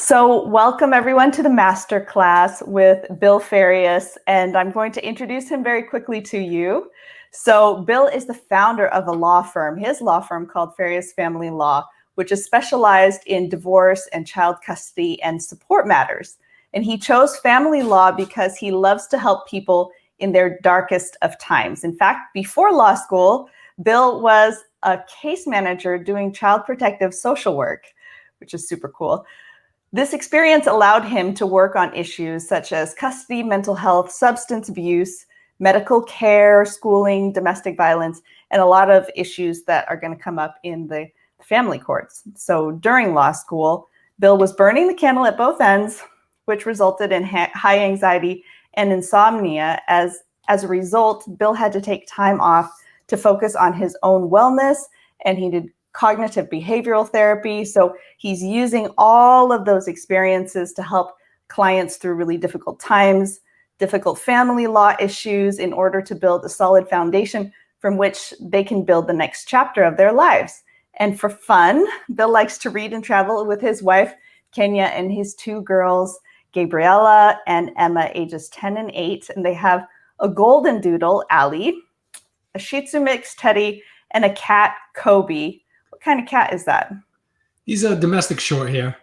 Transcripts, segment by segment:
So welcome everyone to the Masterclass with Bill Farias, and I'm going to introduce him very quickly to you. So Bill is the founder of a law firm, his law firm called Farias Family Law, which is specialized in divorce and child custody and support matters. And he chose family law because he loves to help people in their darkest of times. In fact, before law school, Bill was a case manager doing child protective social work, which is super cool. This experience allowed him to work on issues such as custody, mental health, substance abuse, medical care, schooling, domestic violence, and a lot of issues that are going to come up in the family courts. So during law school, Bill was burning the candle at both ends, which resulted in high anxiety and insomnia. As a result, Bill had to take time off to focus on his own wellness, and he did cognitive behavioral therapy. So he's using all of those experiences to help clients through really difficult times, difficult family law issues, in order to build a solid foundation from which they can build the next chapter of their lives. And for fun, Bill likes to read and travel with his wife, Kenya, and his two girls, Gabriella and Emma, ages 10 and 8. And they have a golden doodle, Allie, a Shih Tzu mix, Teddy, and a cat, Kobe. What kind of cat is that? He's a domestic short hair.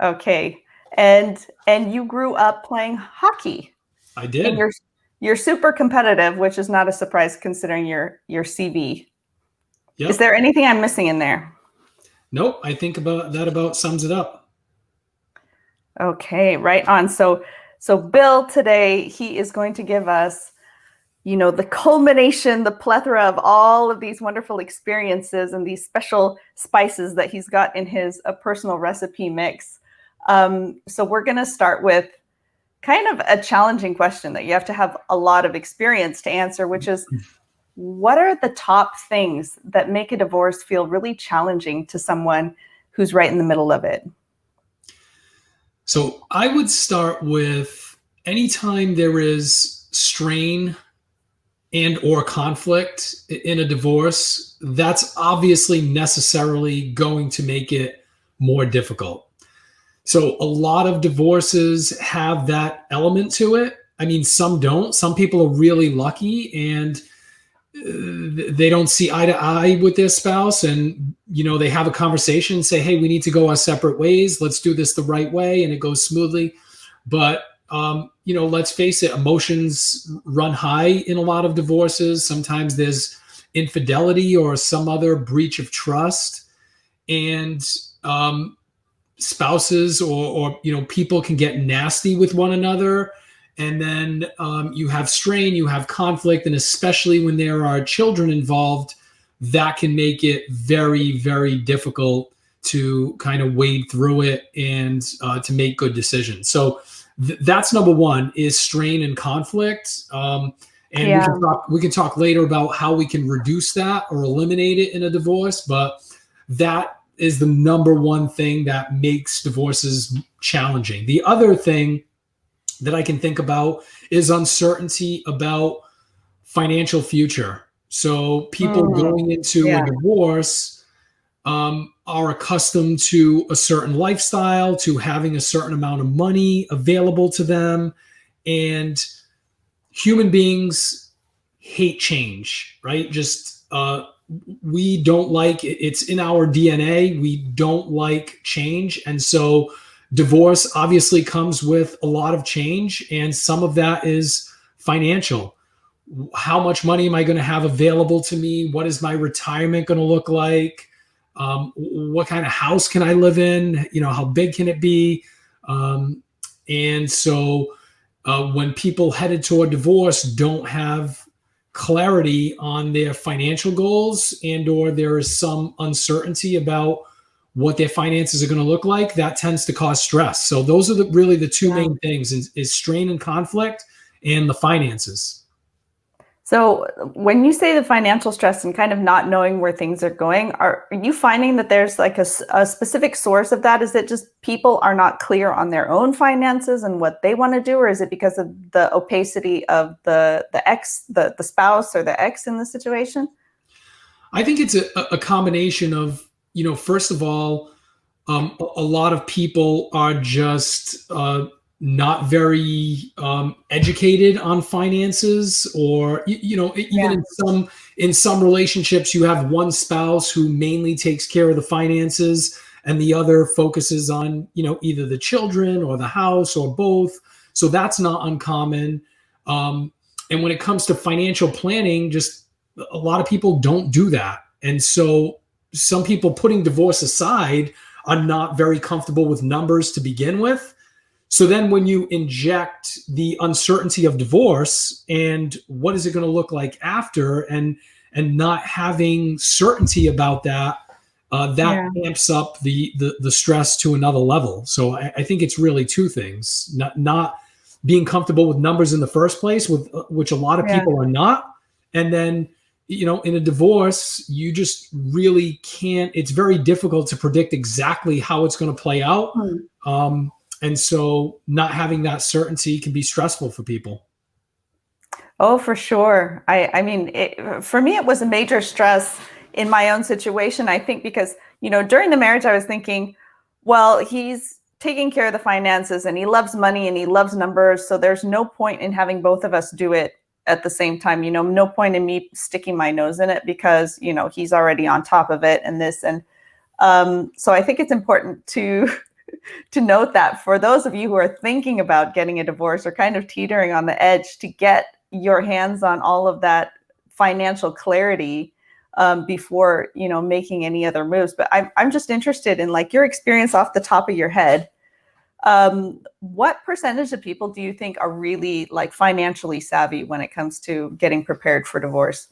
Okay. And you grew up playing hockey. I did. And you're super competitive, which is not a surprise considering your CV. Yep. Is there anything I'm missing in there? Nope. I think about sums it up. Okay, right on. So Bill today, he is going to give us the culmination, the plethora of all of these wonderful experiences and these special spices that he's got in his personal recipe mix. So we're going to start with kind of a challenging question that you have to have a lot of experience to answer, which is, what are the top things that make a divorce feel really challenging to someone who's right in the middle of it? So I would start with anytime there is strain and or conflict in a divorce, that's obviously necessarily going to make it more difficult. So a lot of divorces have that element to it. I mean, some don't. Some people are really lucky and they don't see eye to eye with their spouse, and they have a conversation, say, hey, we need to go our separate ways. Let's do this the right way, and it goes smoothly. But let's face it, emotions run high in a lot of divorces. Sometimes there's infidelity or some other breach of trust, and spouses or people can get nasty with one another. And then you have strain, you have conflict, and especially when there are children involved, that can make it very, very difficult to kind of wade through it and to make good decisions. So that's number one, is strain and conflict. We can talk later about how we can reduce that or eliminate it in a divorce, but that is the number one thing that makes divorces challenging. The other thing that I can think about is uncertainty about financial future. So people going into a divorce are accustomed to a certain lifestyle, to having a certain amount of money available to them. And human beings hate change, right? Just we don't like it. It's in our DNA. We don't like change. And so divorce obviously comes with a lot of change, and some of that is financial. How much money am I going to have available to me? What is my retirement going to look like? What kind of house can I live in? How big can it be? And so when people headed toward divorce don't have clarity on their financial goals, and or there is some uncertainty about what their finances are going to look like, that tends to cause stress. So those are really the two main things, is strain and conflict and the finances. So when you say the financial stress and kind of not knowing where things are going, are you finding that there's like a specific source of that? Is it just people are not clear on their own finances and what they want to do? Or is it because of the opacity of the spouse or the ex in the situation? I think it's a combination of, first of all, A lot of people are just not very educated on finances, or even in some relationships, you have one spouse who mainly takes care of the finances, and the other focuses on either the children or the house or both. So that's not uncommon. And when it comes to financial planning, just a lot of people don't do that, and so some people, putting divorce aside, are not very comfortable with numbers to begin with. So then when you inject the uncertainty of divorce and what is it going to look like after, and not having certainty about that, that amps up the stress to another level. So I think it's really two things: not being comfortable with numbers in the first place, with which a lot of people are not, and then in a divorce, you just really can't. It's very difficult to predict exactly how it's going to play out. And so not having that certainty can be stressful for people. Oh, for sure. I mean, for me, it was a major stress in my own situation, I think, because, during the marriage, I was thinking, well, he's taking care of the finances and he loves money and he loves numbers. So there's no point in having both of us do it at the same time. No point in me sticking my nose in it because, he's already on top of it and this. And so I think it's important to note that for those of you who are thinking about getting a divorce or kind of teetering on the edge, to get your hands on all of that financial clarity before, making any other moves. But I'm just interested in, like, your experience off the top of your head. What percentage of people do you think are really, like, financially savvy when it comes to getting prepared for divorce?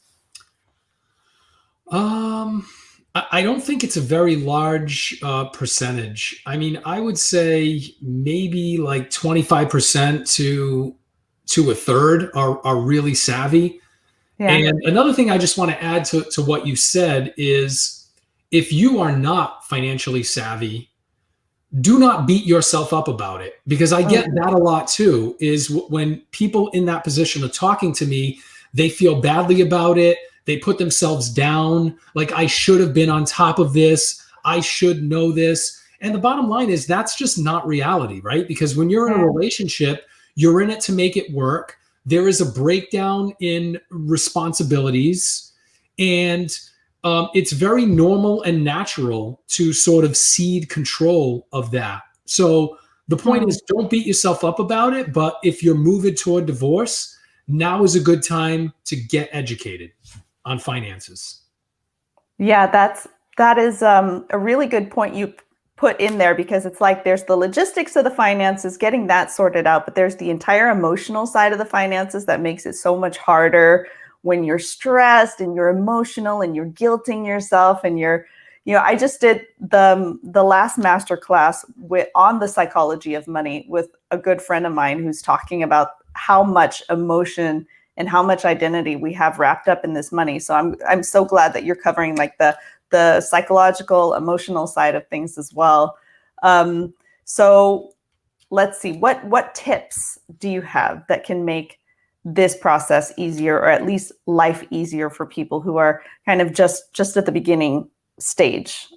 I don't think it's a very large percentage. I mean, I would say maybe like 25% to a third are really savvy. Yeah. And another thing I just want to add to what you said is, if you are not financially savvy, do not beat yourself up about it, because I get that a lot too. Is when people in that position are talking to me, they feel badly about it. They put themselves down, like, I should have been on top of this. I should know this. And the bottom line is, that's just not reality, right? Because when you're in a relationship, you're in it to make it work. There is a breakdown in responsibilities, and it's very normal and natural to sort of cede control of that. So the point is, don't beat yourself up about it. But if you're moving toward divorce, now is a good time to get educated on finances. Yeah, that is a really good point you put in there, because it's like there's the logistics of the finances, getting that sorted out, but there's the entire emotional side of the finances that makes it so much harder when you're stressed and you're emotional and you're guilting yourself, and I just did the last masterclass on the psychology of money with a good friend of mine who's talking about how much emotion and how much identity we have wrapped up in this money. So I'm so glad that you're covering, like, the psychological, emotional side of things as well. So let's see, what tips do you have that can make this process easier, or at least life easier, for people who are kind of just at the beginning stage?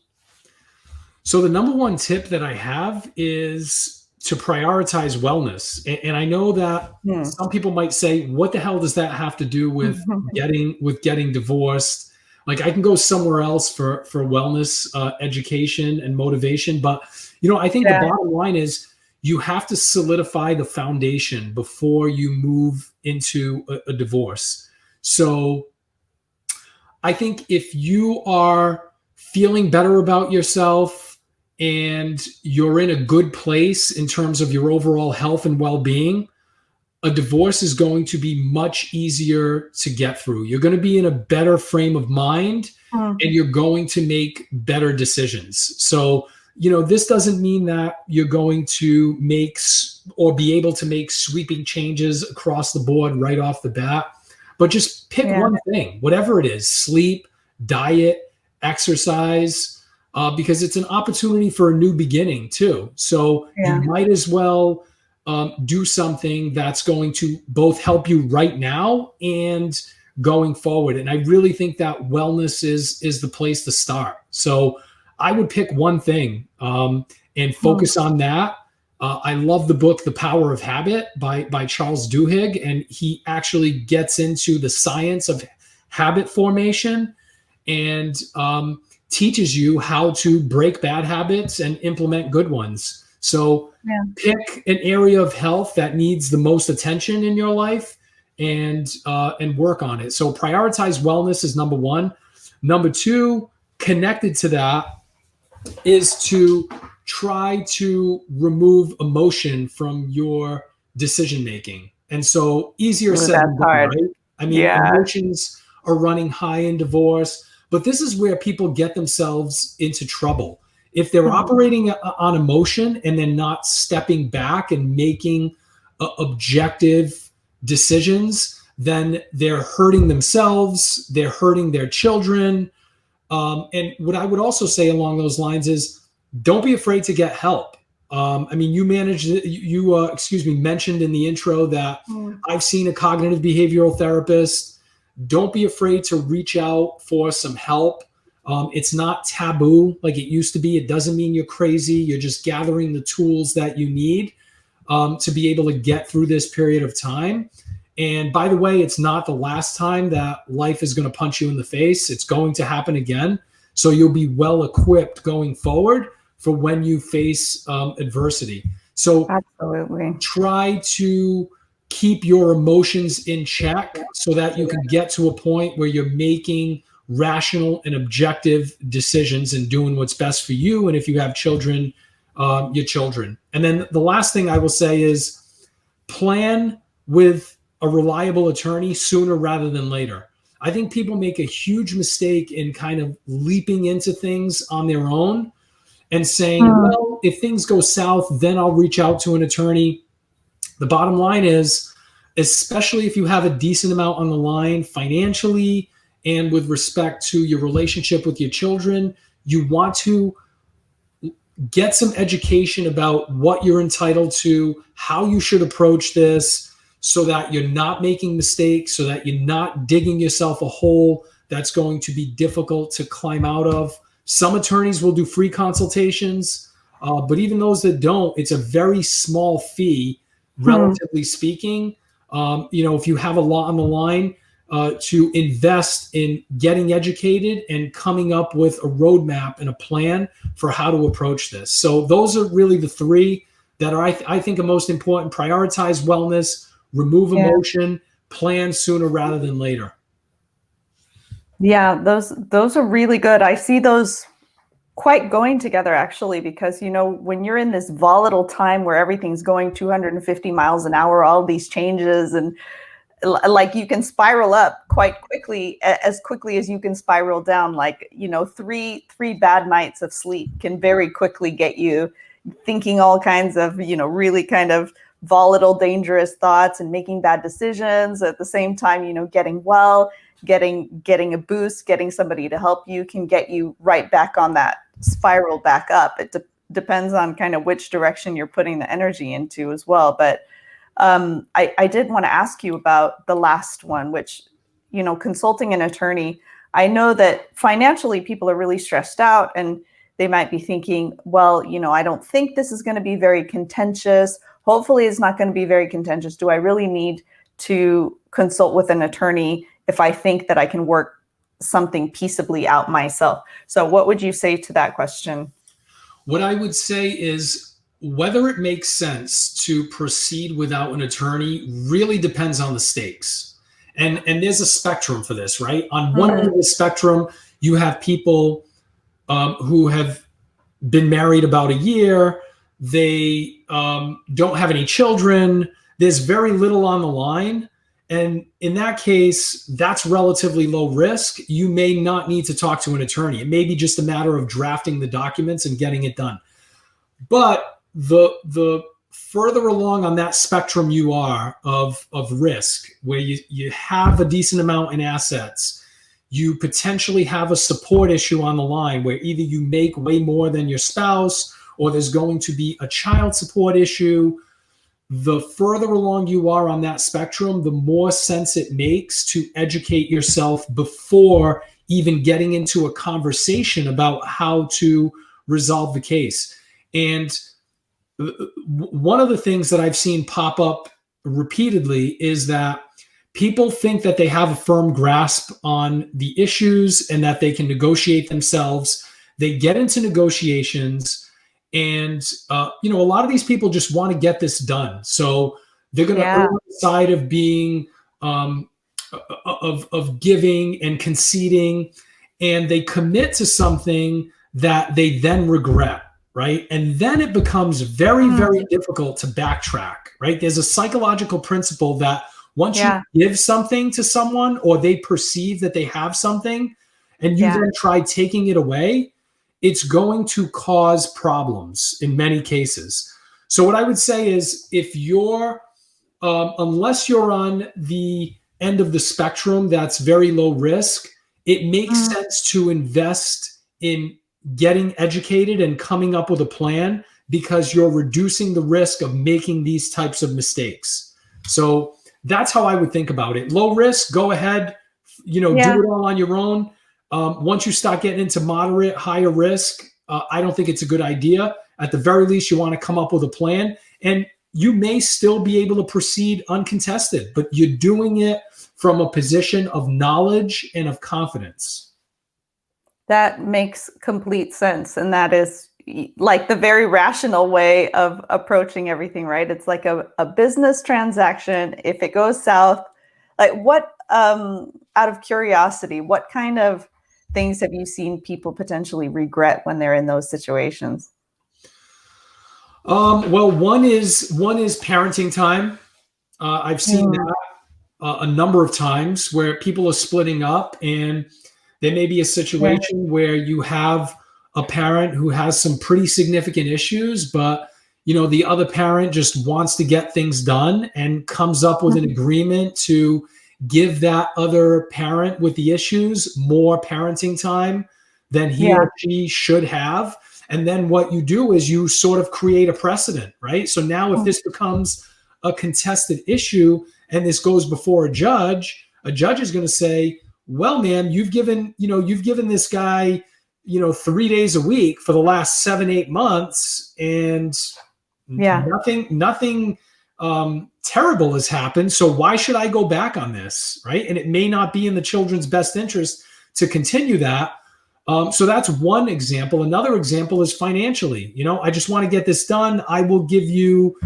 So the number one tip that I have is to prioritize wellness. And I know that some people might say, what the hell does that have to do with getting divorced? Like, I can go somewhere else for wellness, education and motivation. But, I think the bottom line is, you have to solidify the foundation before you move into a divorce. So I think if you are feeling better about yourself and you're in a good place in terms of your overall health and well-being, a divorce is going to be much easier to get through. You're going to be in a better frame of mind, and you're going to make better decisions. So, this doesn't mean that you're going to make or be able to make sweeping changes across the board right off the bat, but just pick one thing, whatever it is: sleep, diet, exercise, because it's an opportunity for a new beginning too. So you might as well do something that's going to both help you right now and going forward. And I really think that wellness is the place to start. So I would pick one thing and focus on that. I love the book, The Power of Habit by Charles Duhigg, and he actually gets into the science of habit formation and teaches you how to break bad habits and implement good ones. So pick an area of health that needs the most attention in your life and work on it. So prioritize wellness is number one. Number two, connected to that, is to try to remove emotion from your decision making. And so easier said than done, right? I mean, emotions are running high in divorce, but this is where people get themselves into trouble. If they're operating on emotion and then not stepping back and making objective decisions, then they're hurting themselves, they're hurting their children. And what I would also say along those lines is, don't be afraid to get help. I mean, you mentioned in the intro that I've seen a cognitive behavioral therapist. Don't be afraid to reach out for some help. It's not taboo like it used to be. It doesn't mean you're crazy. You're just gathering the tools that you need to be able to get through this period of time. And by the way, it's not the last time that life is going to punch you in the face. It's going to happen again. So you'll be well equipped going forward for when you face adversity. So absolutely try to keep your emotions in check so that you can get to a point where you're making rational and objective decisions and doing what's best for you. And if you have children, your children. And then the last thing I will say is plan with a reliable attorney sooner rather than later. I think people make a huge mistake in kind of leaping into things on their own and saying, well, if things go south, then I'll reach out to an attorney. The bottom line is, especially if you have a decent amount on the line financially and with respect to your relationship with your children, you want to get some education about what you're entitled to, how you should approach this, so that you're not making mistakes, so that you're not digging yourself a hole that's going to be difficult to climb out of. Some attorneys will do free consultations, but even those that don't, it's a very small fee, relatively speaking. If you have a lot on the line, to invest in getting educated and coming up with a roadmap and a plan for how to approach this. So those are really the three that are, I think, are most important. Prioritize wellness, remove emotion, plan sooner rather than later. Yeah, those are really good. I see those quite going together, actually, because, when you're in this volatile time where everything's going 250 miles an hour, all these changes, and like you can spiral up quite quickly, as quickly as you can spiral down. Like, three bad nights of sleep can very quickly get you thinking all kinds of, really kind of volatile, dangerous thoughts and making bad decisions. At the same time, getting well, getting a boost, getting somebody to help you can get you right back on that spiral back up. It depends on kind of which direction you're putting the energy into as well. But I did want to ask you about the last one, which, consulting an attorney. I know that financially people are really stressed out and they might be thinking, well, I don't think this is going to be very contentious. Hopefully it's not going to be very contentious. Do I really need to consult with an attorney if I think that I can work something peaceably out myself? So what would you say to that question? What I would say is whether it makes sense to proceed without an attorney really depends on the stakes. And there's a spectrum for this, right? On one end of the spectrum, you have people who have been married about a year. They don't have any children. There's very little on the line. And in that case, that's relatively low risk. You may not need to talk to an attorney. It may be just a matter of drafting the documents and getting it done. But the further along on that spectrum you are of risk, where you have a decent amount in assets, you potentially have a support issue on the line where either you make way more than your spouse or there's going to be a child support issue. The further along you are on that spectrum, the more sense it makes to educate yourself before even getting into a conversation about how to resolve the case. And one of the things that I've seen pop up repeatedly is that people think that they have a firm grasp on the issues and that they can negotiate themselves. They get into negotiations, and a lot of these people just want to get this done. So they're going to err on the side of being of giving and conceding, and they commit to something that they then regret. Right. And then it becomes very, very difficult to backtrack. Right. There's a psychological principle that once you give something to someone, or they perceive that they have something, and you then try taking it away, it's going to cause problems in many cases. So what I would say is, if you're, unless you're on the end of the spectrum that's very low risk, it makes sense to invest in getting educated and coming up with a plan, because you're reducing the risk of making these types of mistakes. So that's how I would think about it. Low risk, go ahead, do it all on your own. Once you start getting into moderate, higher risk, I don't think it's a good idea. At the very least, you want to come up with a plan, and you may still be able to proceed uncontested, but you're doing it from a position of knowledge and of confidence. That makes complete sense. And that is like the very rational way of approaching everything, right? It's like a business transaction. If it goes south, like what, out of curiosity, what kind of things have you seen people potentially regret when they're in those situations? Well, one is parenting time. I've seen that a number of times, where people are splitting up, and there may be a situation where you have a parent who has some pretty significant issues, but the other parent just wants to get things done and comes up with an agreement to give that other parent with the issues more parenting time than he or she should have. And then what you do is you sort of create a precedent, right? So now if this becomes a contested issue and this goes before a judge is going to say, well, man, you've given this guy, 3 days a week for the last 7-8 months, and nothing terrible has happened. So why should I go back on this? Right. And it may not be in the children's best interest to continue that. So that's one example. Another example is financially. I just want to get this done. I will give you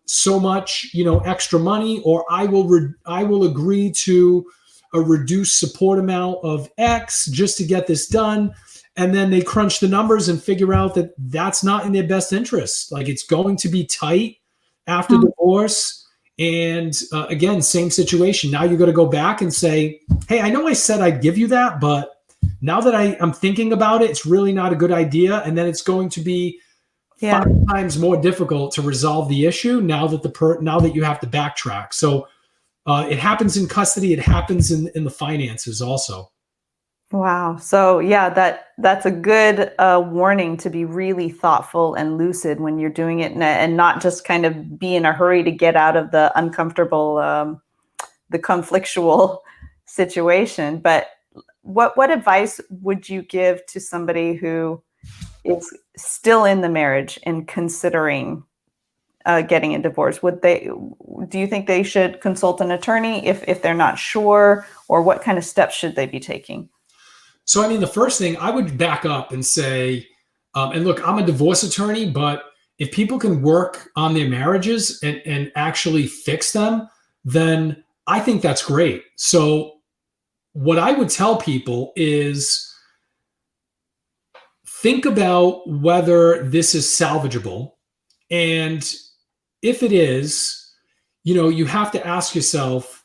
so much, extra money, or I will agree to a reduced support amount of X just to get this done. And then they crunch the numbers and figure out that that's not in their best interest. Like, it's going to be tight after divorce. And again, same situation. Now you got to go back and say, hey, I know I said I'd give you that, but now that I'm thinking about it, it's really not a good idea. And then it's going to be 5 times more difficult to resolve the issue now that you have to backtrack. So it happens in custody. It happens in the finances also. Wow. So that's a good warning to be really thoughtful and lucid when you're doing it, and not just kind of be in a hurry to get out of the uncomfortable, the conflictual situation. But what advice would you give to somebody who is still in the marriage and considering getting a divorce? Do you think they should consult an attorney if they're not sure, or what kind of steps should they be taking? So, I mean, the first thing, I would back up and say, and look, I'm a divorce attorney, but if people can work on their marriages and actually fix them, then I think that's great. So what I would tell people is, think about whether this is salvageable. And if it is, you have to ask yourself,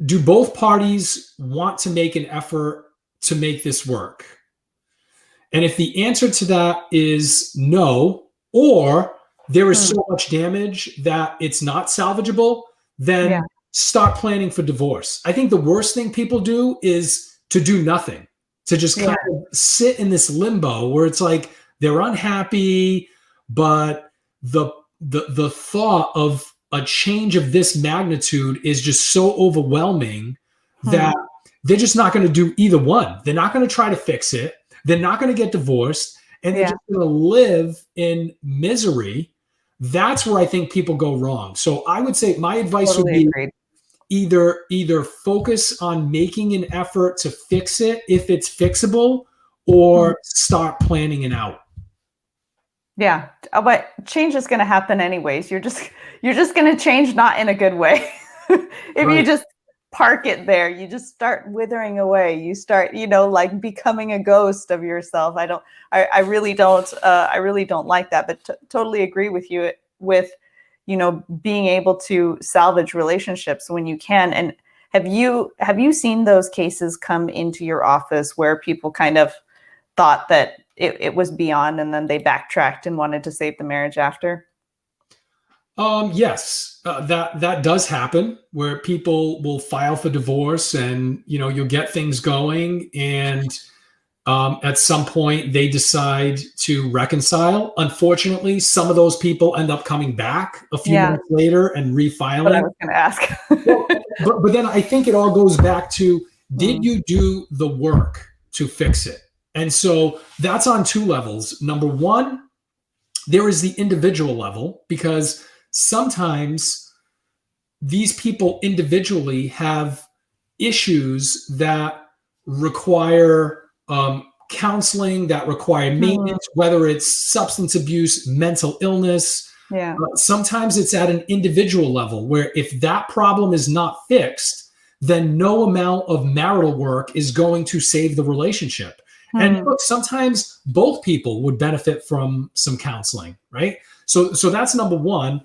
do both parties want to make an effort to make this work? And if the answer to that is no, or there is so much damage that it's not salvageable, then start planning for divorce. I think the worst thing people do is to do nothing, to just kind of sit in this limbo where it's like they're unhappy, but the thought of a change of this magnitude is just so overwhelming that they're just not going to do either one. They're not going to try to fix it. They're not going to get divorced, and they're just going to live in misery. That's where I think people go wrong. So I would say my advice would be either focus on making an effort to fix it if it's fixable, or start planning it out. Yeah, but change is going to happen anyways. You're just going to change, not in a good way. If you just park it there, you just start withering away. You start, like becoming a ghost of yourself. I really don't like that, but totally agree with you with, being able to salvage relationships when you can. And have you seen those cases come into your office where people kind of thought that it was beyond, and then they backtracked and wanted to save the marriage after? Yes, that does happen, where people will file for divorce, and you'll get things going, and at some point they decide to reconcile. Unfortunately, some of those people end up coming back a few months later and refiling. What I was going to ask. but then I think it all goes back to, did you do the work to fix it? And so that's on two levels. Number one, there is the individual level, because sometimes these people individually have issues that require counseling, that require maintenance, whether it's substance abuse, mental illness. Sometimes it's at an individual level, where if that problem is not fixed, then no amount of marital work is going to save the relationship. And look, sometimes both people would benefit from some counseling, right? So that's number one.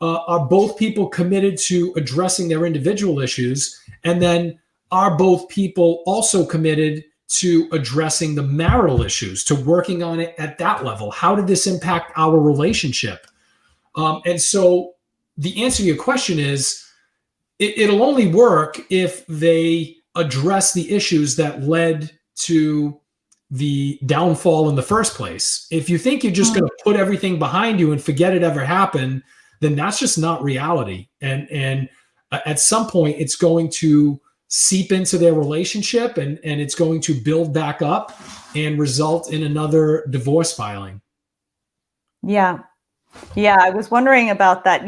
Are both people committed to addressing their individual issues? And then are both people also committed to addressing the marital issues, to working on it at that level? How did this impact our relationship? And so the answer to your question is, it'll only work if they address the issues that led to the downfall in the first place. If you think you're just going to put everything behind you and forget it ever happened, then that's just not reality. And at some point, it's going to seep into their relationship, and it's going to build back up and result in another divorce filing. Yeah. I was wondering about that.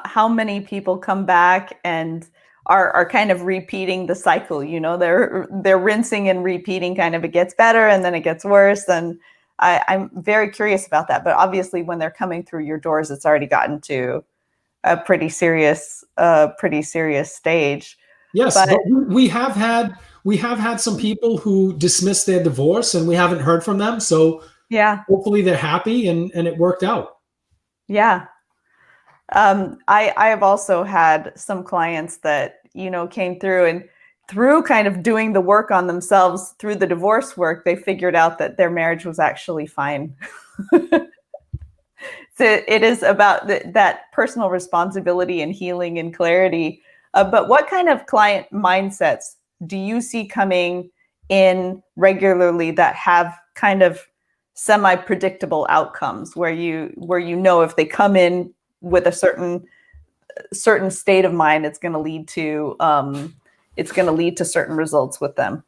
How many people come back and are kind of repeating the cycle. They're rinsing and repeating. Kind of, it gets better and then it gets worse. And I'm very curious about that. But obviously, when they're coming through your doors, it's already gotten to a pretty serious stage. Yes, but we have had some people who dismissed their divorce, and we haven't heard from them. So hopefully they're happy and it worked out. Yeah. I have also had some clients that, came through, and through kind of doing the work on themselves through the divorce work, they figured out that their marriage was actually fine. So it is about that personal responsibility and healing and clarity. But what kind of client mindsets do you see coming in regularly that have kind of semi-predictable outcomes, where if they come in with a certain state of mind, it's going to lead to certain results with them?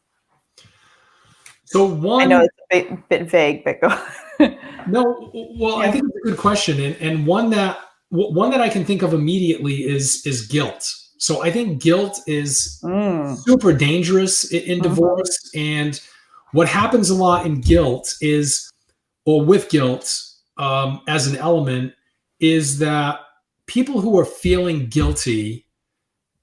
So I know it's a bit vague, but go. No, well, I think it's a good question, and one that I can think of immediately is guilt. So I think guilt is super dangerous in divorce, and what happens a lot in guilt is, or with guilt as an element, is that people who are feeling guilty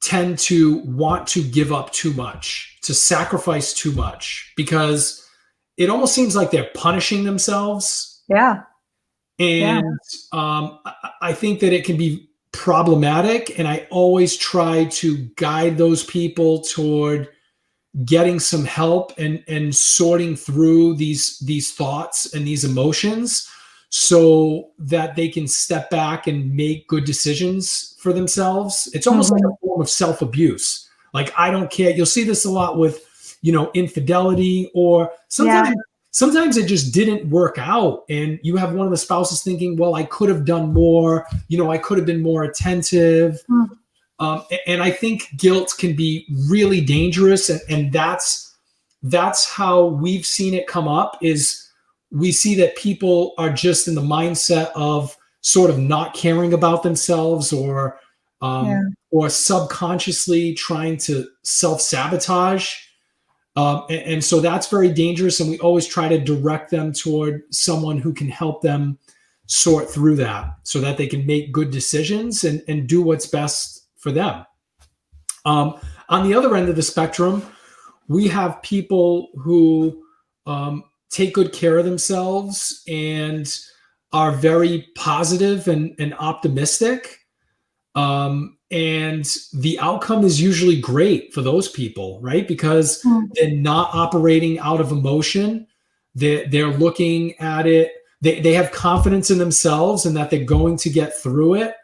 tend to want to give up too much, to sacrifice too much, because it almost seems like they're punishing themselves. Yeah. And I think that it can be problematic. And I always try to guide those people toward getting some help and sorting through these thoughts and these emotions, so that they can step back and make good decisions for themselves. It's almost like a form of self-abuse. Like, I don't care. You'll see this a lot with, infidelity, or sometimes it just didn't work out. And you have one of the spouses thinking, well, I could have done more, I could have been more attentive. And I think guilt can be really dangerous. And that's how we've seen it come up, is we see that people are just in the mindset of sort of not caring about themselves, Yeah. or subconsciously trying to self-sabotage. And so that's very dangerous. And we always try to direct them toward someone who can help them sort through that so that they can make good decisions and do what's best for them. On the other end of the spectrum, we have people who take good care of themselves and are very positive and optimistic. And the outcome is usually great for those people, right? Because they're not operating out of emotion. They're looking at it. They have confidence in themselves and that they're going to get through it.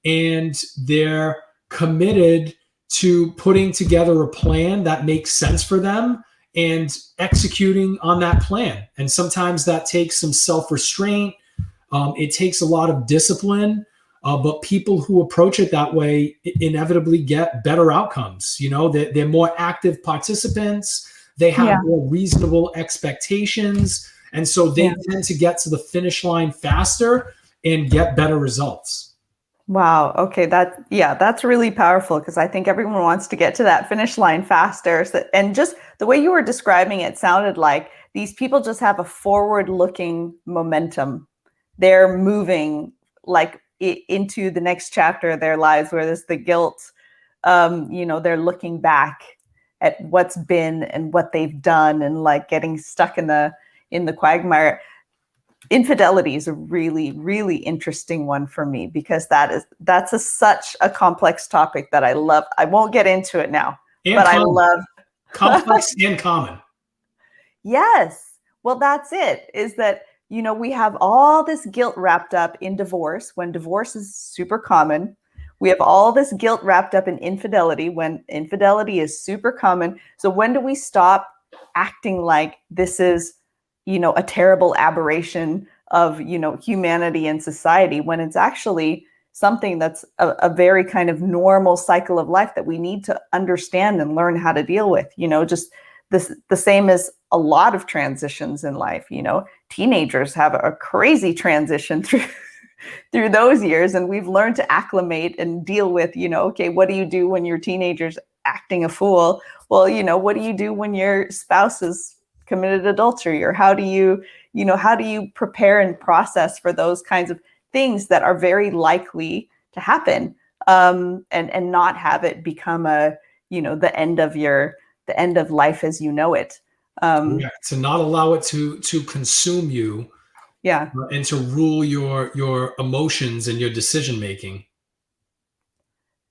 And they're committed to putting together a plan that makes sense for them and executing on that plan. And sometimes that takes some self-restraint. It takes a lot of discipline. But people who approach it that way inevitably get better outcomes. You know, they're more active participants. They have more reasonable expectations. And so they tend to get to the finish line faster and get better results. Wow. Okay. That's really powerful, because I think everyone wants to get to that finish line faster. And just the way you were describing it sounded like these people just have a forward-looking momentum. They're moving like into the next chapter of their lives, where there's the guilt. They're looking back at what's been and what they've done, and like getting stuck in the quagmire. Infidelity is a really, really interesting one for me, because that's such a complex topic that I love. I won't get into it now, but I love complex and common. Yes. Well, that's it, is that, we have all this guilt wrapped up in divorce, when divorce is super common. We have all this guilt wrapped up in infidelity, when infidelity is super common. So when do we stop acting like this is, a terrible aberration of, humanity and society, when it's actually something that's a very kind of normal cycle of life that we need to understand and learn how to deal with, just the same as a lot of transitions in life. Teenagers have a crazy transition through those years, and we've learned to acclimate and deal with, okay, what do you do when your teenager's acting a fool? Well, what do you do when your spouse is committed adultery? Or how do you prepare and process for those kinds of things that are very likely to happen, and not have it become the end of life as you know it. To not allow it to consume you, and to rule your emotions and your decision making.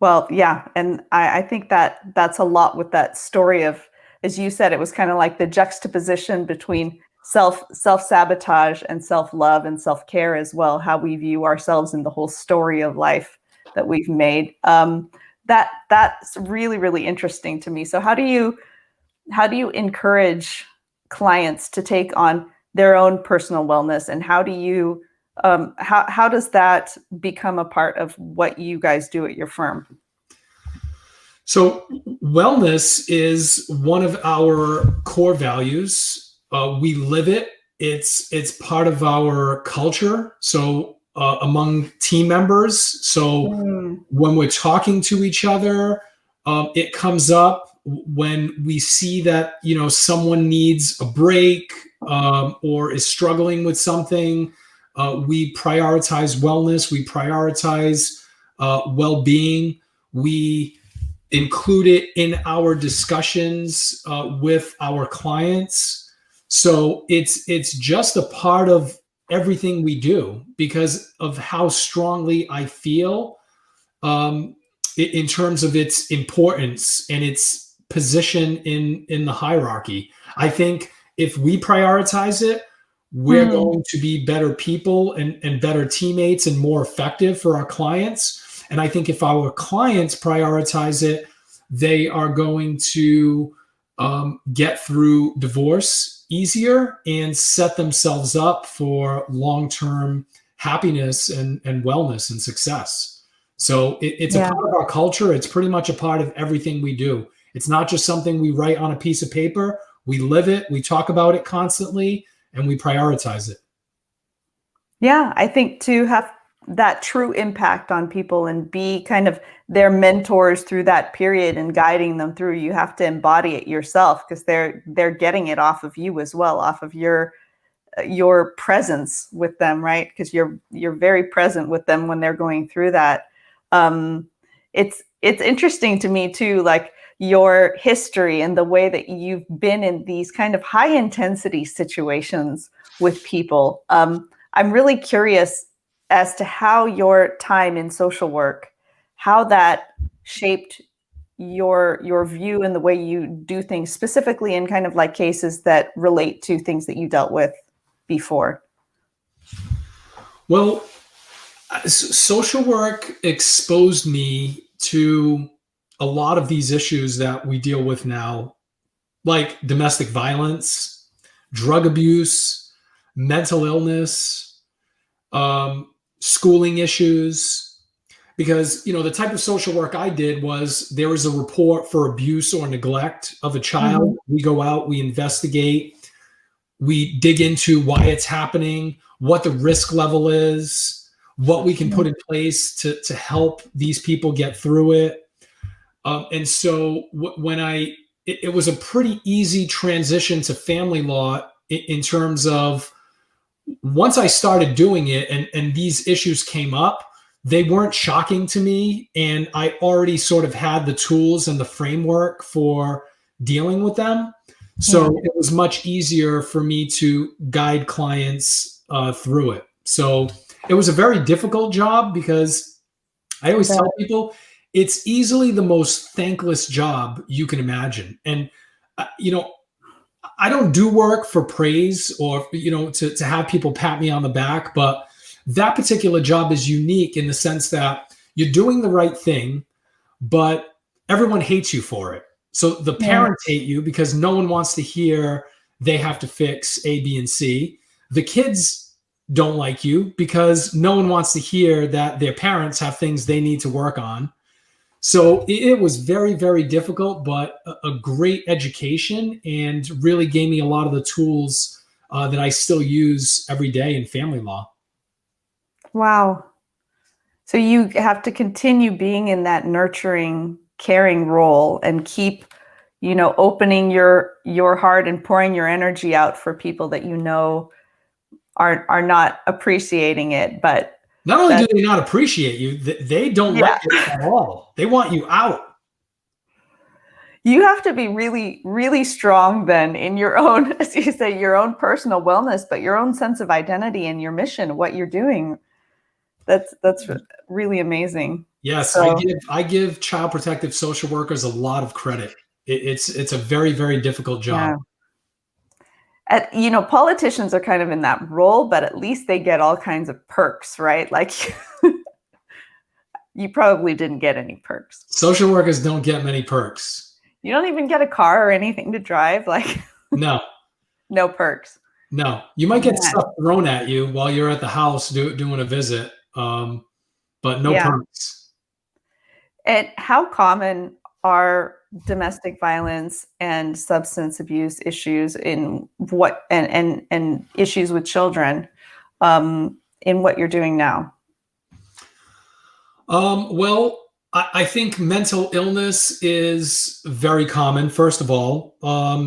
Well, yeah, and I think that's a lot with that story of, as you said, it was kind of like the juxtaposition between self-sabotage and self-love and self-care as well, how we view ourselves in the whole story of life that we've made. That's really, really interesting to me. So how do you encourage clients to take on their own personal wellness, and how do you how does that become a part of what you guys do at your firm? So wellness is one of our core values. We live it. It's part of our culture. So among team members. So when we're talking to each other, it comes up when we see that, someone needs a break, or is struggling with something. We prioritize wellness. We prioritize well-being. We include it in our discussions with our clients. So it's just a part of everything we do, because of how strongly I feel in terms of its importance and its position in the hierarchy. I think if we prioritize it, we're going to be better people and better teammates and more effective for our clients. And I think if our clients prioritize it, they are going to get through divorce easier and set themselves up for long-term happiness and wellness and success. So it's a Yeah. part of our culture. It's pretty much a part of everything we do. It's not just something we write on a piece of paper. We live it, we talk about it constantly, and we prioritize it. Yeah, I think to have that true impact on people and be kind of their mentors through that period and guiding them through, you have to embody it yourself because they're getting it off of you as well, off of your presence with them, right? Because you're very present with them when they're going through that. Um, it's interesting to me too, like your history and the way that you've been in these kind of high intensity situations with people. I'm really curious as to how your time in social work, how that shaped your view and the way you do things, specifically in kind of like cases that relate to things that you dealt with before. Well, social work exposed me to a lot of these issues that we deal with now, like domestic violence, drug abuse, mental illness, schooling issues. Because, the type of social work I did was there was a report for abuse or neglect of a child. Mm-hmm. We go out, we investigate, we dig into why it's happening, what the risk level is, what we can put in place to help these people get through it. And so it was a pretty easy transition to family law in terms of once I started doing it and these issues came up, they weren't shocking to me. And I already sort of had the tools and the framework for dealing with them. So it was much easier for me to guide clients through it. So it was a very difficult job because I always tell people it's easily the most thankless job you can imagine. And, I don't do work for praise or, to have people pat me on the back, but that particular job is unique in the sense that you're doing the right thing, but everyone hates you for it. So the parents hate you because no one wants to hear they have to fix A, B, and C. The kids don't like you because no one wants to hear that their parents have things they need to work on. So it was very, very difficult, but a great education and really gave me a lot of the tools that I still use every day in family law. Wow. So you have to continue being in that nurturing, caring role and keep, opening your heart and pouring your energy out for people that are not appreciating it. But not only do they not appreciate you, they don't like it at all. They want you out. You have to be really, really strong then in your own, as you say, your own personal wellness, but your own sense of identity and your mission, what you're doing. That's really amazing. Yes, So, I give child protective social workers a lot of credit. It's a very, very difficult job. Politicians are kind of in that role, but at least they get all kinds of perks, right? Like you probably didn't get any perks. Social workers don't get many perks. You don't even get a car or anything to drive, like no perks. No, you might get stuff thrown at you while you're at the house doing a visit, but no perks. And how common are domestic violence and substance abuse issues in what and issues with children in what you're doing now? Well, I think mental illness is very common. First of all,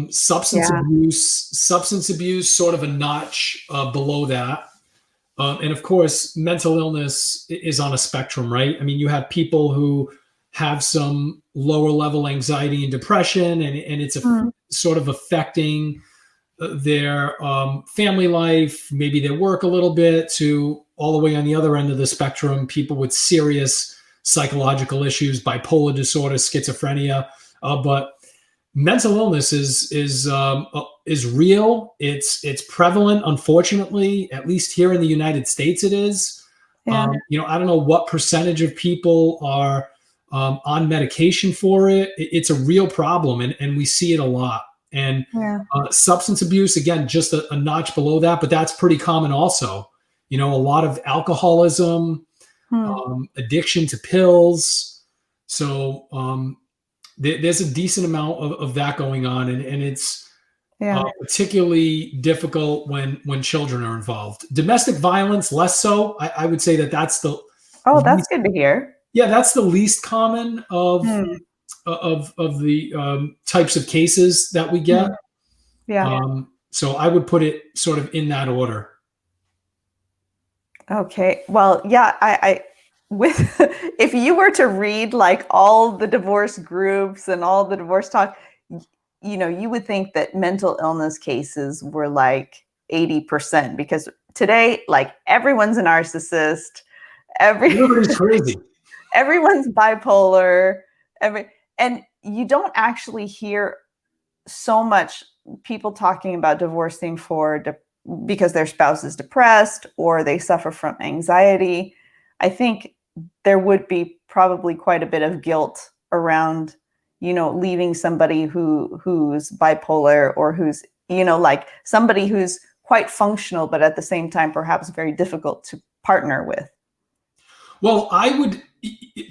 substance abuse, sort of a notch below that. And of course, mental illness is on a spectrum, right? I mean, you have people who have some lower level anxiety and depression, and it's sort of affecting their family life, maybe their work a little bit, to all the way on the other end of the spectrum, people with serious psychological issues, bipolar disorder, schizophrenia. But mental illness is real. It's prevalent, unfortunately, at least here in the United States. It is. I don't know what percentage of people are on medication for it. It's a real problem, and we see it a lot. And substance abuse, again, just a notch below that, but that's pretty common also. A lot of alcoholism, Hmm. addiction to pills. So there's a decent amount of that going on, and it's Yeah. particularly difficult when children are involved. Domestic violence, less so. I would say that's the Oh, that's least, good to hear. yeah, that's the least common Hmm. of the types of cases that we get. Hmm. Yeah. So I would put it sort of in that order. Okay. Well, yeah, I with if you were to read like all the divorce groups and all the divorce talk, you would think that mental illness cases were like 80% because today, like everyone's a narcissist, every Everybody's crazy. everyone's bipolar, and you don't actually hear so much people talking about divorcing because their spouse is depressed or they suffer from anxiety. I think there would be probably quite a bit of guilt around, leaving somebody who's bipolar or who's, like somebody who's quite functional, but at the same time, perhaps very difficult to partner with. Well,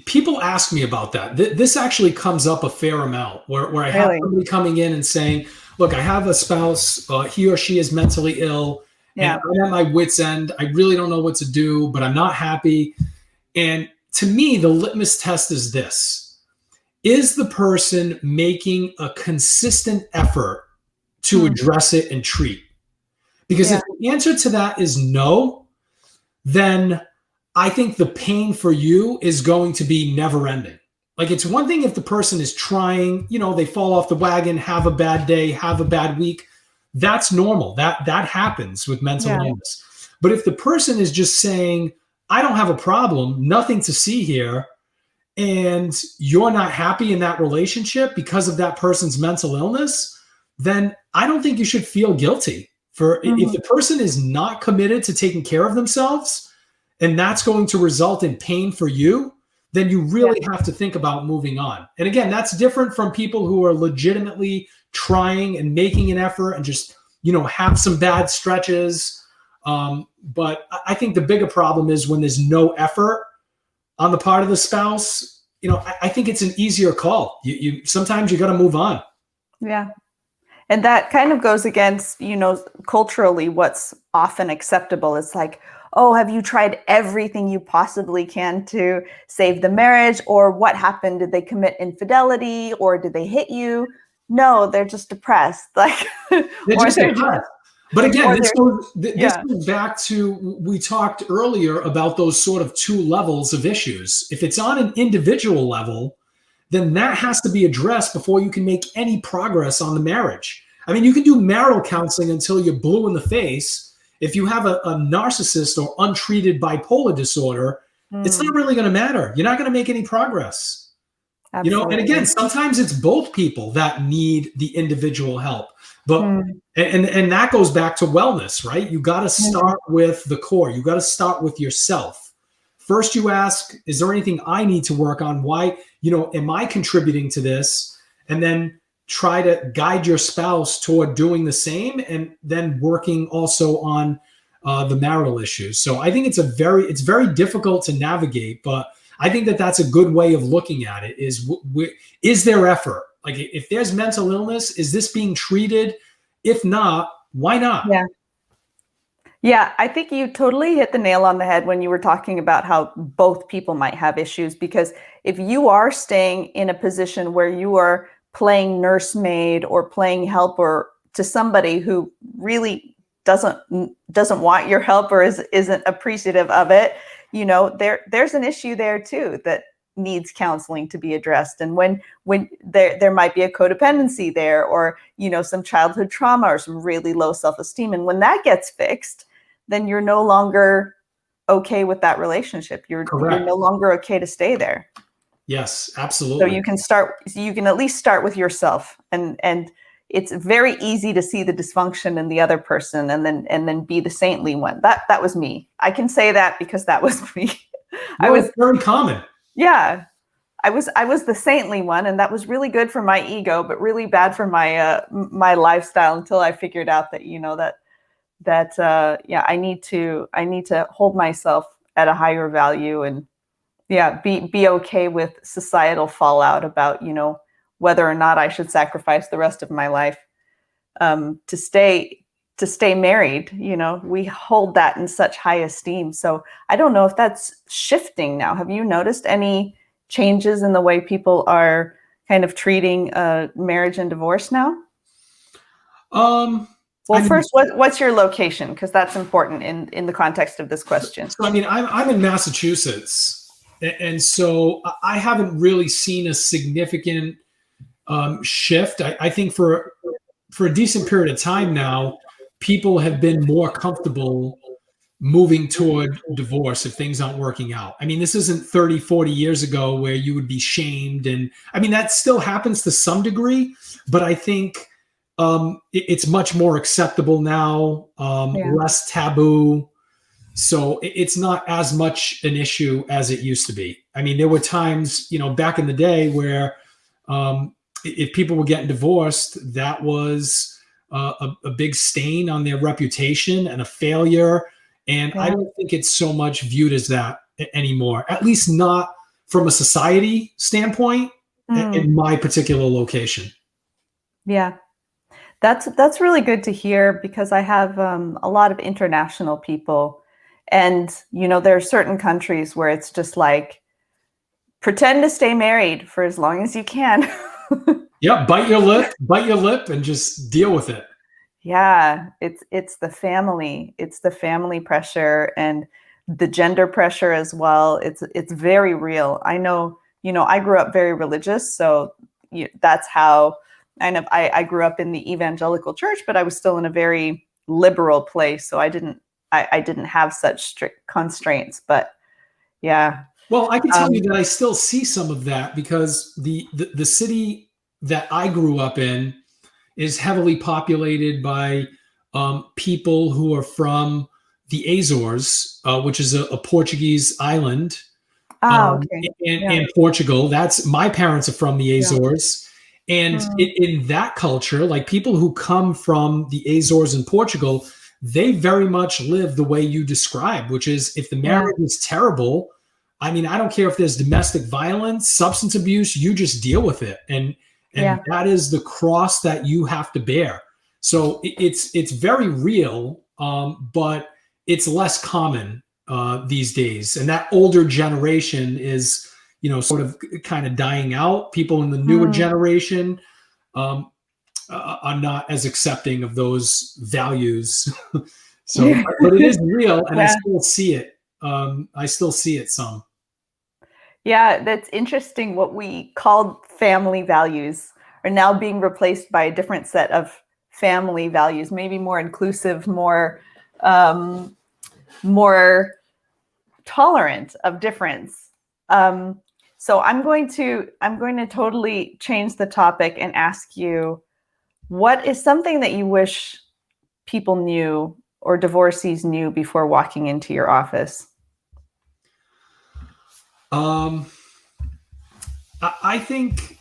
people ask me about that. This actually comes up a fair amount where I have Really? somebody coming in and saying, look, I have a spouse, he or she is mentally ill, and Yeah. I'm at my wit's end. I really don't know what to do, but I'm not happy. And to me, the litmus test is this: is the person making a consistent effort to address it and treat? Because Yeah. if the answer to that is no, then I think the pain for you is going to be never ending. Like, it's one thing if the person is trying, they fall off the wagon, have a bad day, have a bad week. That's normal. That happens with mental Yeah. illness. But if the person is just saying, I don't have a problem, nothing to see here, and you're not happy in that relationship because of that person's mental illness, then I don't think you should feel guilty. If the person is not committed to taking care of themselves, and that's going to result in pain for you, then you really have to think about moving on. And again, that's different from people who are legitimately trying and making an effort and just, have some bad stretches. But I think the bigger problem is when there's no effort on the part of the spouse. I think it's an easier call. You sometimes you got to move on. Yeah. And that kind of goes against, culturally what's often acceptable. It's like, oh, have you tried everything you possibly can to save the marriage? Or what happened? Did they commit infidelity or did they hit you? No, they're just depressed. Like, They're or just they're depressed. But again, or this they're yeah, goes back to, we talked earlier about those sort of two levels of issues. If it's on an individual level, then that has to be addressed before you can make any progress on the marriage. I mean, you can do marital counseling until you're blue in the face. If you have a narcissist or untreated bipolar disorder, it's not really going to matter. You're not going to make any progress. And absolutely. again, sometimes it's both people that need the individual help. But and that goes back to wellness, right? You got to start with the core. You got to start with yourself. First, you ask, is there anything I need to work on? Why, am I contributing to this? And then try to guide your spouse toward doing the same, and then working also on the marital issues. So I think it's very difficult to navigate, but I think that's a good way of looking at it. Is there effort? Like, if there's mental illness, is this being treated? If not, why not? Yeah. Yeah, I think you totally hit the nail on the head when you were talking about how both people might have issues, because if you are staying in a position where you are playing nursemaid or playing helper to somebody who really doesn't want your help or isn't appreciative of it, there's an issue there too that needs counseling to be addressed. And when there might be a codependency there, or some childhood trauma or some really low self-esteem, and when that gets fixed, then you're no longer okay with that relationship. You're no longer okay to stay there. Yes, So absolutely. you can at least start with yourself, and it's very easy to see the dysfunction in the other person and then be the saintly one. That was me. I can say that because that was me. I was It's very common. Yeah. I was the saintly one, and that was really good for my ego, but really bad for my lifestyle, until I figured out that I need to hold myself at a higher value, and Yeah, be okay with societal fallout about, whether or not I should sacrifice the rest of my life to stay married. We hold that in such high esteem. So I don't know if that's shifting now. Have you noticed any changes in the way people are kind of treating marriage and divorce now? Well, I mean, first, what's your location? Because that's important in the context of this question. so I mean, I'm in Massachusetts, and so I haven't really seen a significant shift. I think for a decent period of time now, people have been more comfortable moving toward divorce if things aren't working out. I mean, this isn't 30, 40 years ago where you would be shamed. And I mean, that still happens to some degree, but I think it's much more acceptable now, Yeah. less taboo. So it's not as much an issue as it used to be. I mean, there were times, back in the day where if people were getting divorced, that was a big stain on their reputation and a failure. And I Yeah. don't think it's so much viewed as that anymore, at least not from a society standpoint Mm, in my particular location. yeah. That's really good to hear because I have a lot of international people, and there are certain countries where it's just like pretend to stay married for as long as you can. Yeah, bite your lip, and just deal with it. Yeah, it's the family pressure and the gender pressure as well. It's very real. I know, I grew up very religious, so that's how I grew up in the evangelical church, but I was still in a very liberal place, so I didn't have such strict constraints. But yeah, Well, I can tell you um, that I still see some of that because the city that I grew up in is heavily populated by people who are from the Azores, which is a Portuguese island okay, yeah, in Portugal. That's my parents are from the yeah, Azores. And mm, in that culture, like people who come from the Azores in Portugal, they very much live the way you described, which is if the yeah, marriage is terrible, I mean, I don't care if there's domestic violence, substance abuse, you just deal with it. And yeah, that is the cross that you have to bear. So it's very real, but it's less common these days. And that older generation is, sort of kind of dying out. People in the newer mm, generation um, are not as accepting of those values. So, but it is real, and I yeah. still see it. I still see it some. Yeah, that's interesting. What we called family values are now being replaced by a different set of family values, maybe more inclusive, um, more tolerant of difference. Um, so I'm going to totally change the topic and ask you, what is something that you wish people knew or divorcees knew before walking into your office? Um, I think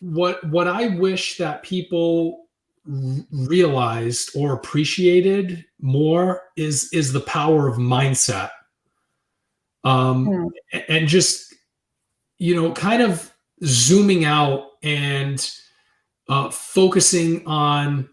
what I wish that people realized or appreciated more is the power of mindset, Hmm. and just kind of zooming out and focusing on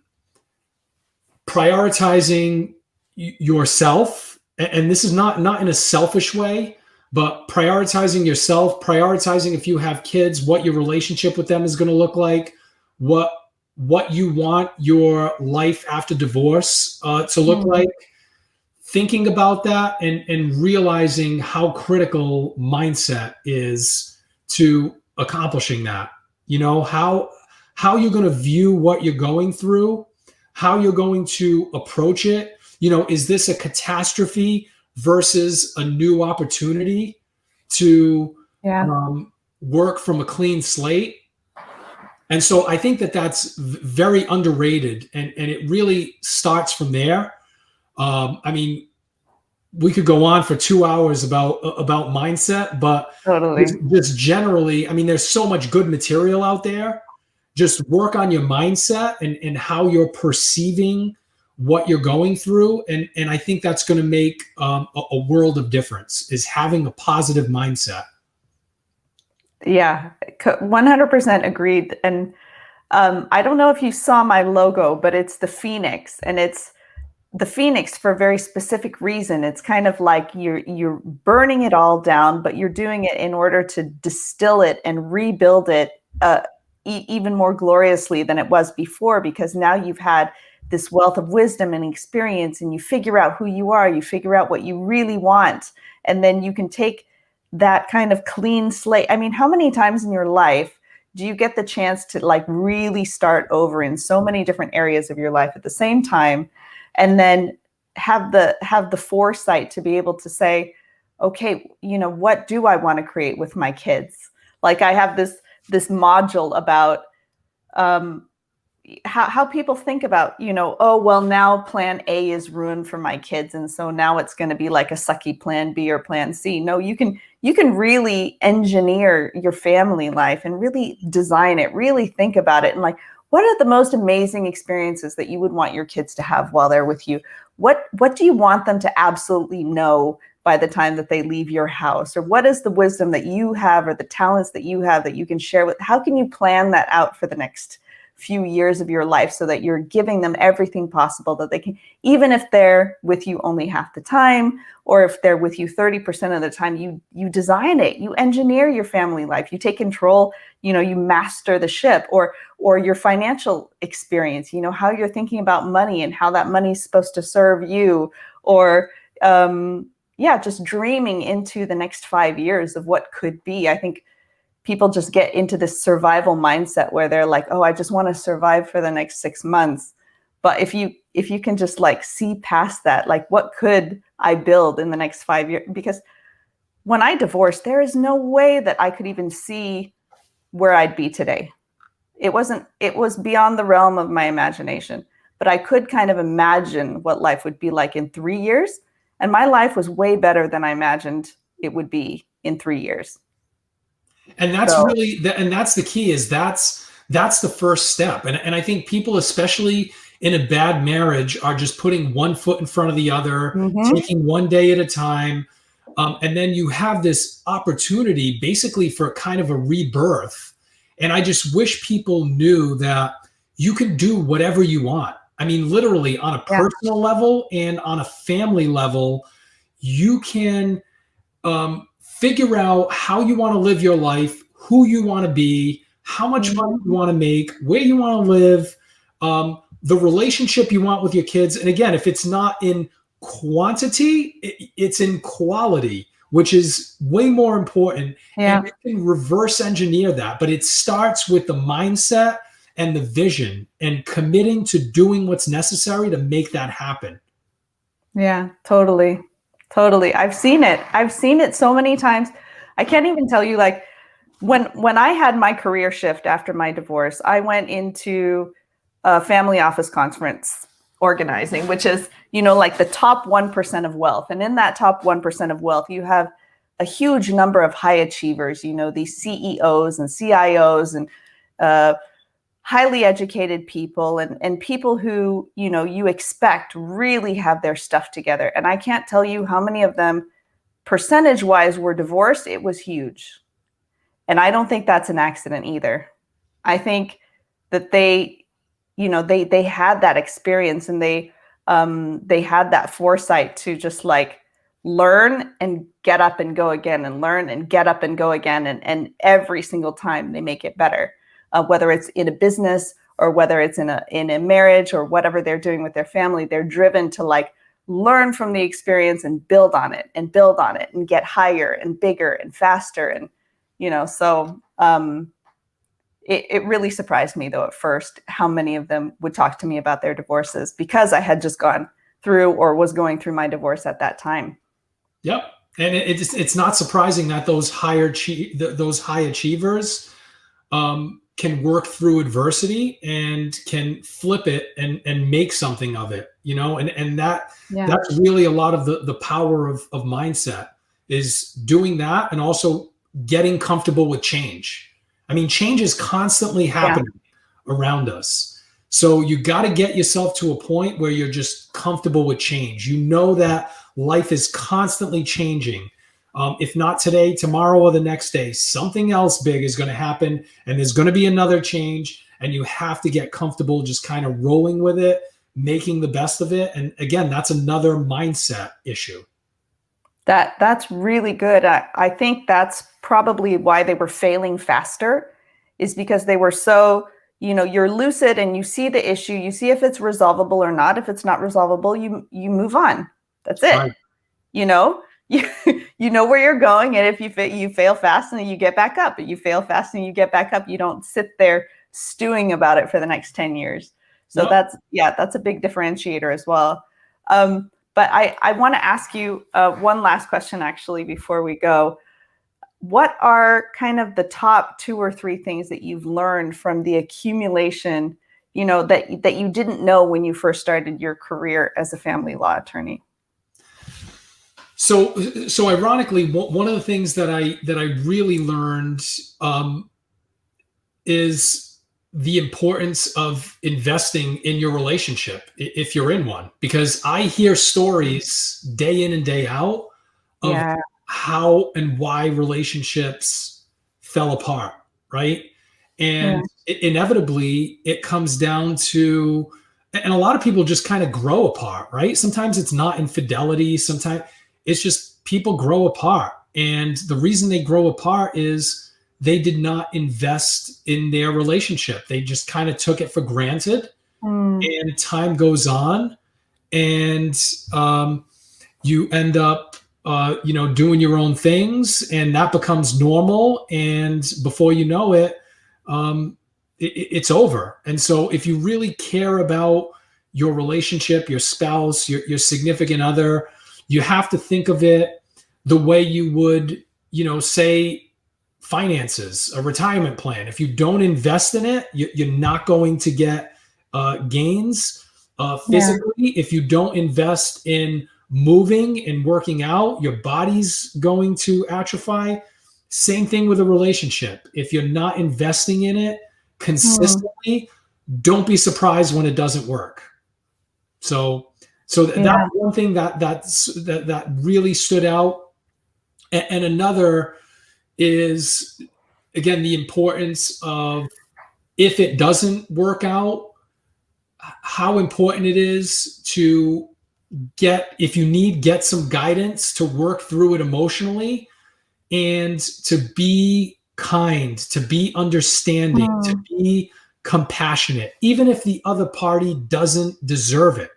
prioritizing yourself, and this is not in a selfish way, but prioritizing yourself, prioritizing if you have kids, what your relationship with them is going to look like, what what you want your life after divorce to look Hmm. like, thinking about that, and realizing how critical mindset is to accomplishing that. How you're going to view what you're going through, how you're going to approach it. Is this a catastrophe versus a new opportunity to Yeah. work from a clean slate? And so I think that that's very underrated, and it really starts from there. I mean, we could go on for 2 hours about mindset, but Totally. just generally, I mean, there's so much good material out there. Just work on your mindset and how you're perceiving what you're going through. And I think that's going to make a world of difference, is having a positive mindset. Yeah, 100% agreed. And I don't know if you saw my logo, but it's the Phoenix, and it's the Phoenix for a very specific reason. It's kind of like you're burning it all down, but you're doing it in order to distill it and rebuild it even more gloriously than it was before, because now you've had this wealth of wisdom and experience, and you figure out who you are, you figure out what you really want, and then you can take that kind of clean slate. I mean, how many times in your life do you get the chance to like really start over in so many different areas of your life at the same time, and then have the foresight to be able to say, okay, what do I want to create with my kids? Like, I have this module about how people think about, oh, well, now plan A is ruined for my kids, and so now it's going to be like a sucky plan B or plan C. No, you can really engineer your family life and really design it, really think about it, and like, what are the most amazing experiences that you would want your kids to have while they're with you? What do you want them to absolutely know by the time that they leave your house? Or what is the wisdom that you have, or the talents that you have that you can share with? How can you plan that out for the next few years of your life, so that you're giving them everything possible that they can, even if they're with you only half the time, or if they're with you 30% of the time, you design it, you engineer your family life, you take control, you master the ship, or your financial experience, how you're thinking about money and how that money is supposed to serve you, or just dreaming into the next 5 years of what could be. I think people just get into this survival mindset where they're like, oh, I just want to survive for the next 6 months. But if you can just like see past that, like, what could I build in the next 5 years? Because when I divorced, there is no way that I could even see where I'd be today. It was beyond the realm of my imagination, but I could kind of imagine what life would be like in 3 years. And my life was way better than I imagined it would be in 3 years. And that's that's the key, is that's the first step. And I think people, especially in a bad marriage, are just putting one foot in front of the other, taking one day at a time. And then you have this opportunity basically for kind of a rebirth. And I just wish people knew that you can do whatever you want. I mean, literally on a personal level and on a family level, you can figure out how you want to live your life, who you want to be, how much money you want to make, where you want to live, the relationship you want with your kids. And again, if it's not in quantity, it's in quality, which is way more important. Yeah. And you can reverse engineer that, but it starts with the mindset and the vision and committing to doing what's necessary to make that happen. Yeah, totally. Totally. I've seen it so many times. I can't even tell you, like, when I had my career shift after my divorce, I went into a family office conference organizing, which is, like the top 1% of wealth. And in that top 1% of wealth, you have a huge number of high achievers, these CEOs and CIOs and highly educated people and people who, you expect really have their stuff together. And I can't tell you how many of them percentage-wise were divorced. It was huge. And I don't think that's an accident either. I think that they had that experience, and they had that foresight to just like learn and get up and go again, and learn and get up and go again. And every single time they make it better. Whether it's in a business or whether it's in a marriage or whatever they're doing with their family, they're driven to like learn from the experience and build on it and get higher and bigger and faster. And, so it really surprised me though at first how many of them would talk to me about their divorces, because I had just gone through or was going through my divorce at that time. Yep. And it's not surprising that those high achievers can work through adversity and can flip it and make something of it, and that's really a lot of the power of mindset, is doing that, and also getting comfortable with change. I mean, change is constantly happening around us. So you got to get yourself to a point where you're just comfortable with change. You know that life is constantly changing. If not today, tomorrow, or the next day, something else big is going to happen, and there's going to be another change, and you have to get comfortable just kind of rolling with it, making the best of it. And again, that's another mindset issue. That's really good. I think that's probably why they were failing faster, is because they were so, you're lucid and you see the issue, you see if it's resolvable or not. If it's not resolvable, you move on. That's it. Right. You know where you're going, and if you fail fast and then you get back up, but you fail fast and you get back up, you don't sit there stewing about it for the next 10 years. So Yep. that's a big differentiator as well. But I want to ask you one last question, actually, before we go. What are kind of the top 2 or 3 things that you've learned from the accumulation, that you didn't know when you first started your career as a family law attorney? So ironically, one of the things that I really learned is the importance of investing in your relationship if you're in one, because I hear stories day in and day out of how and why relationships fell apart, right? And inevitably it comes down to, and a lot of people just kind of grow apart, right? Sometimes it's not infidelity, sometimes it's just people grow apart. And the reason they grow apart is they did not invest in their relationship. They just kind of took it for granted. And time goes on, and you end up, doing your own things, and that becomes normal. And before you know it, it's over. And so if you really care about your relationship, your spouse, your significant other, you have to think of it the way you would, say, finances, a retirement plan. If you don't invest in it, you're not going to get gains physically. If you don't invest in moving and working out, your body's going to atrophy. Same thing with a relationship. If you're not investing in it consistently, don't be surprised when it doesn't work. So that's one thing that really stood out. And another is, again, the importance of, if it doesn't work out, how important it is to get some guidance to work through it emotionally, and to be kind, to be understanding, to be compassionate, even if the other party doesn't deserve it,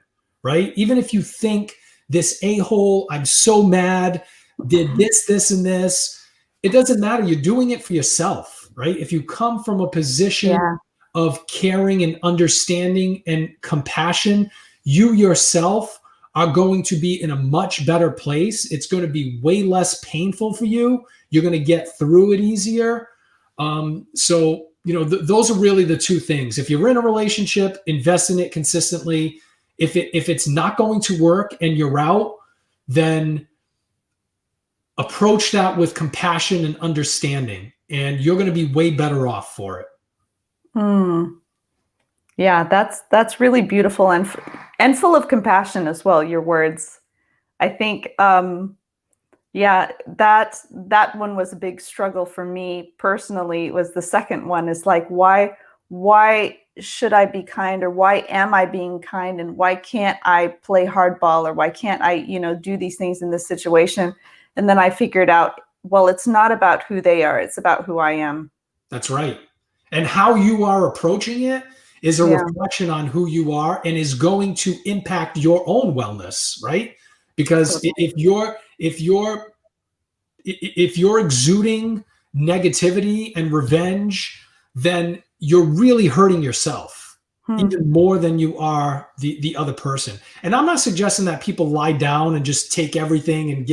right? Even if you think this a-hole, I'm so mad, did this, and this, it doesn't matter. You're doing it for yourself, right? If you come from a position of caring and understanding and compassion, you yourself are going to be in a much better place. It's going to be way less painful for you. You're going to get through it easier. So, those are really the 2 things. If you're in a relationship, invest in it consistently. If it's not going to work and you're out, then approach that with compassion and understanding, and you're going to be way better off for it. Yeah, that's really beautiful and full of compassion as well, your words. I think that one was a big struggle for me personally. It was the second one. Is like, why should I be kind, or why am I being kind, and why can't I play hardball, or why can't I do these things in this situation? And then I figured out, well, it's not about who they are, it's about who I am. That's right. And how you are approaching it is a reflection on who you are, and is going to impact your own wellness, right? Because if you're exuding negativity and revenge, then you're really hurting yourself even more than you are the other person. And I'm not suggesting that people lie down and just take everything and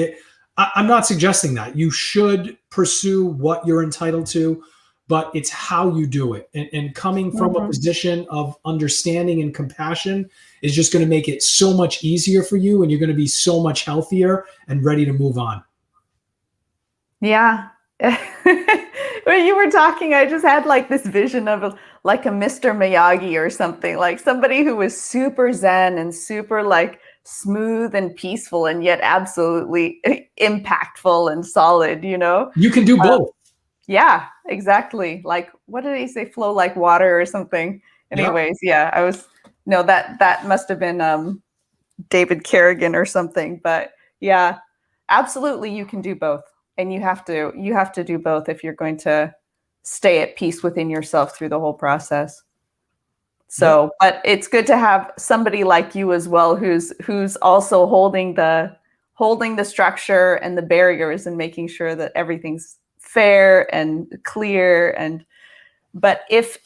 I'm not suggesting that. You should pursue what you're entitled to, but it's how you do it. And coming from a position of understanding and compassion is just going to make it so much easier for you, and you're going to be so much healthier and ready to move on. Yeah. When you were talking, I just had like this vision of like a Mr. Miyagi or something, like somebody who was super zen and super like smooth and peaceful and yet absolutely impactful and solid, you know? You can do both. Yeah, exactly. Like, what did he say? Flow like water or something. Yeah. Anyways, yeah, I was, no, that must have been David Kerrigan or something. But yeah, absolutely, you can do both, and you have to do both if you're going to stay at peace within yourself through the whole process. Yep. So, but it's good to have somebody like you as well, who's also holding the structure and the barriers and making sure that everything's fair and clear. And but if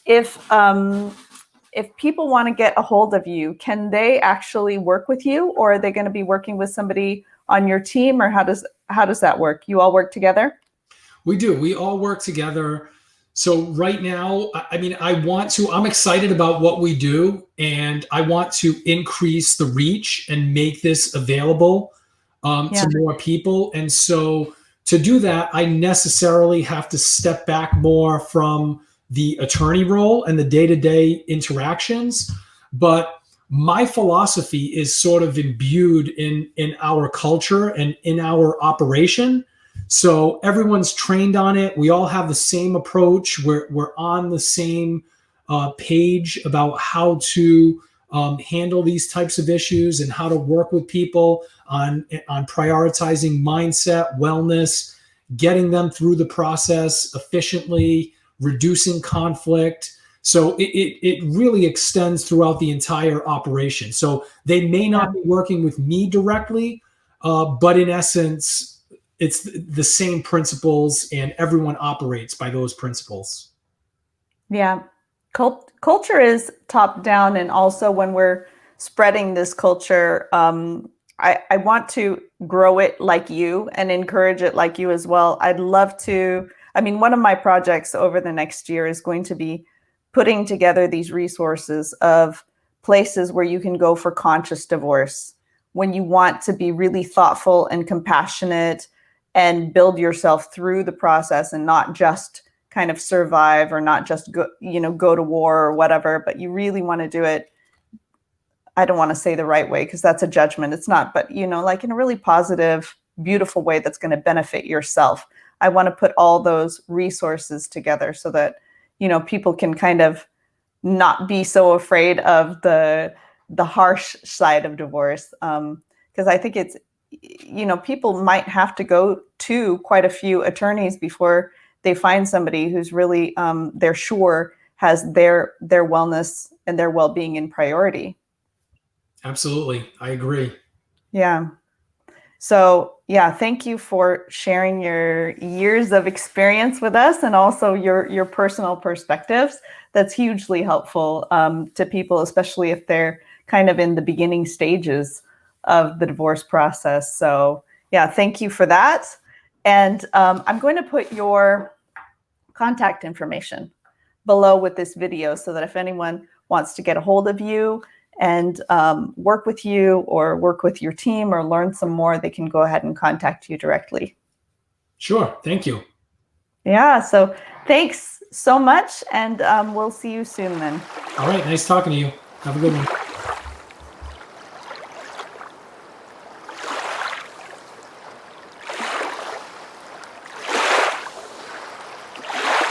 people want to get a hold of you, can they actually work with you, or are they going to be working with somebody on your team, or how does that work? You all work together? We do. We all work together. So right now, I mean, I'm excited about what we do, and I want to increase the reach and make this available Yeah. to more people. And so to do that, I necessarily have to step back more from the attorney role and the day-to-day interactions. But my philosophy is sort of imbued in our culture and in our operation. So everyone's trained on it. We all have the same approach. We're on the same page about how to handle these types of issues and how to work with people on prioritizing mindset, wellness, getting them through the process efficiently, reducing conflict. So it really extends throughout the entire operation. So they may not be working with me directly, but in essence, it's the same principles, and everyone operates by those principles. Yeah. Culture is top down. And also, when we're spreading this culture, I want to grow it like you and encourage it like you as well. I'd love to. I mean, one of my projects over the next year is going to be putting together these resources of places where you can go for conscious divorce when you want to be really thoughtful and compassionate and build yourself through the process, and not just kind of survive, or not just go to war or whatever, but you really want to do it. I don't want to say the right way, because that's a judgment. It's not, but like in a really positive, beautiful way that's going to benefit yourself. I want to put all those resources together so that, people can kind of not be so afraid of the harsh side of divorce. Because I think it's, people might have to go to quite a few attorneys before they find somebody who's really, they're sure has their wellness and their well-being in priority. Absolutely. I agree. Yeah. So yeah, thank you for sharing your years of experience with us, and also your personal perspectives. That's hugely helpful to people, especially if they're kind of in the beginning stages of the divorce process. So yeah, thank you for that. And I'm going to put your contact information below with this video, so that if anyone wants to get a hold of you and work with you, or work with your team, or learn some more, they can go ahead and contact you directly. Sure. Thank you. Yeah, so thanks so much, and we'll see you soon then. All right. Nice talking to you. Have a good one.